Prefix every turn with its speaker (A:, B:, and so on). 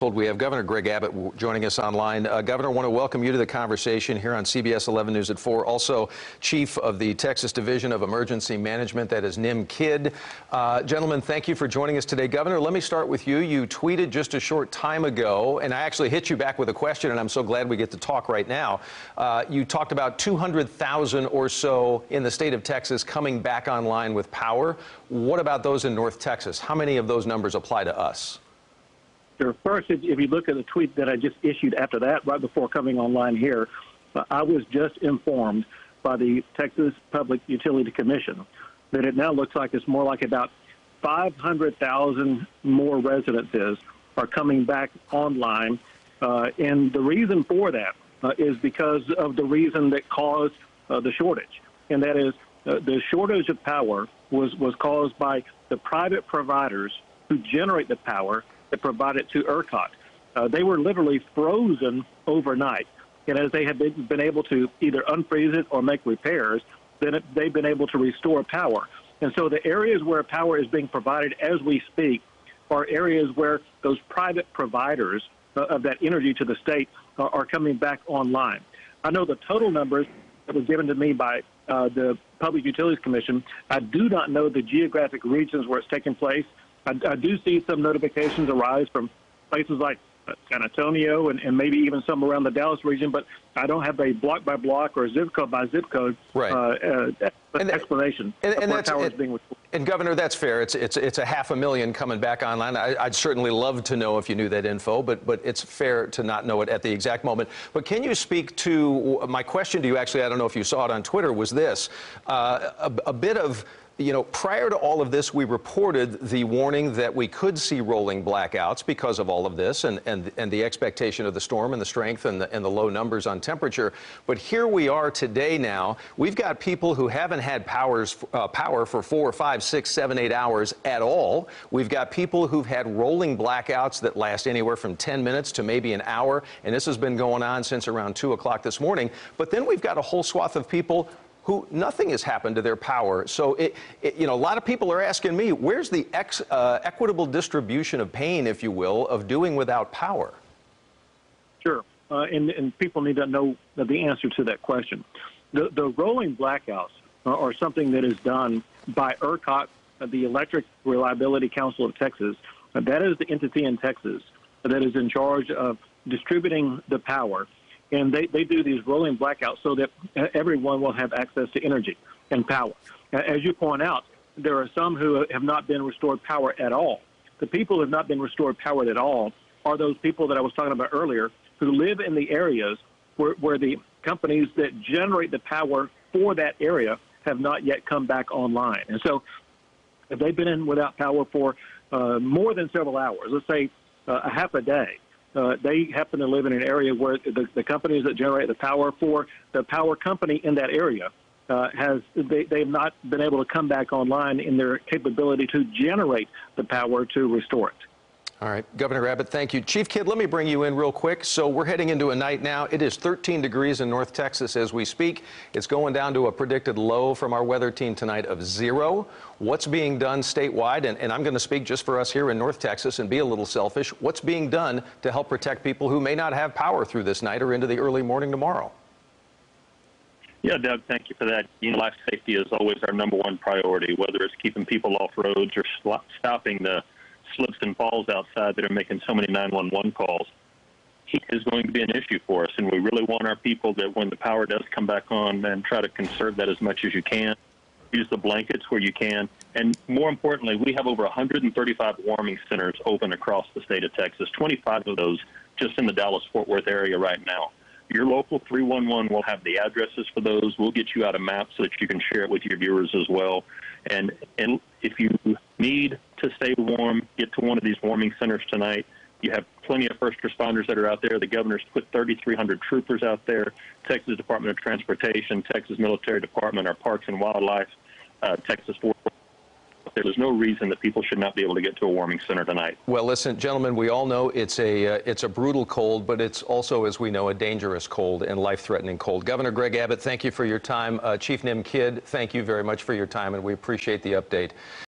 A: We have Governor Greg Abbott joining us online. Governor, I want to welcome you to the conversation here on CBS 11 News at 4. Also, Chief of the Texas Division of Emergency Management, that is Nim Kidd. Gentlemen, thank you for joining us today. Governor, let me start with you. You tweeted just a short time ago, and I actually hit you back with a question, and I'm so glad we get to talk right now. You talked about 200,000 or so in the state of Texas coming back online with power. What about those in North Texas? How many of those numbers apply to us?
B: Sure. First, if you look at the tweet that I just issued after that, right before coming online here, I was just informed by the Texas Public Utility Commission that it now looks like it's more like about 500,000 more residences are coming back online. And the reason for that is because of the reason that caused the shortage. And that is the shortage of power was caused by the private providers who generate the power that provide it to ERCOT. They were literally frozen overnight. And as they have been able to either unfreeze it or make repairs, then they've been able to restore power. And so the areas where power is being provided as we speak are areas where those private providers of that energy to the state are coming back online. I know the total numbers that were given to me by the Public Utilities Commission. I do not know the geographic regions where it's taking place. I do see some notifications arise from places like San Antonio and maybe even some around the Dallas region, but I don't have a block by block or zip code by zip code explanation of where power is being restored.
A: And Governor, that's fair. It's 500,000 coming back online. I'd certainly love to know if you knew that info, but it's fair to not know it at the exact moment. But can you speak to my question to you? Actually, I don't know if you saw it on Twitter. Was this a bit of, you know, prior to all of this, we reported the warning that we could see rolling blackouts because of all of this and the expectation of the storm and the strength and the low numbers on temperature. But here we are today now. We've got people who haven't had power for 4, 5, 6, 7, 8 hours at all. We've got people who've had rolling blackouts that last anywhere from 10 minutes to maybe an hour. And this has been going on since around 2 o'clock this morning. But then we've got a whole swath of people who nothing has happened to their power. So, you know, a lot of people are asking me, where's the equitable distribution of pain, if you will, of doing without power?
B: Sure. And people need to know the answer to that question. The rolling blackouts are something that is done by ERCOT, the Electric Reliability Council of Texas. That is the entity in Texas that is in charge of distributing the power. And they do these rolling blackouts so that everyone will have access to energy and power. As you point out, there are some who have not been restored power at all. The people who have not been restored power at all are those people that I was talking about earlier who live in the areas where the companies that generate the power for that area have not yet come back online. And so if they've been in without power for more than several hours, let's say a half a day, they happen to live in an area where the companies that generate the power for the power company in that area they've not been able to come back online in their capability to generate the power to restore it.
A: All right, Governor Abbott, thank you. Chief Kidd, let me bring you in real quick. So we're heading into a night now. It is 13 degrees in North Texas as we speak. It's going down to a predicted low from our weather team tonight of 0. What's being done statewide, and I'm going to speak just for us here in North Texas and be a little selfish, what's being done to help protect people who may not have power through this night or into the early morning tomorrow?
C: Yeah, Doug, thank you for that. You know, life safety is always our #1 priority, whether it's keeping people off roads or stopping the slips and falls outside that are making so many 911 calls. Heat is going to be an issue for us, and we really want our people that when the power does come back on, and try to conserve that as much as you can. Use the blankets where you can. And more importantly, we have over 135 warming centers open across the state of Texas, 25 of those just in the Dallas-Fort Worth area right now. Your local 311 will have the addresses for those. We'll get you out a map so that you can share it with your viewers as well. And if you need to stay warm, get to one of these warming centers tonight. You have plenty of first responders that are out there. The governor's put 3,300 troopers out there. Texas Department of Transportation, Texas Military Department, our Parks and Wildlife, Texas Forest. There's no reason that people should not be able to get to a warming center tonight.
A: Well, listen, gentlemen, we all know it's a brutal cold, but it's also, as we know, a dangerous cold and life-threatening cold. Governor Greg Abbott, thank you for your time. Chief Nim Kidd, thank you very much for your time, and we appreciate the update.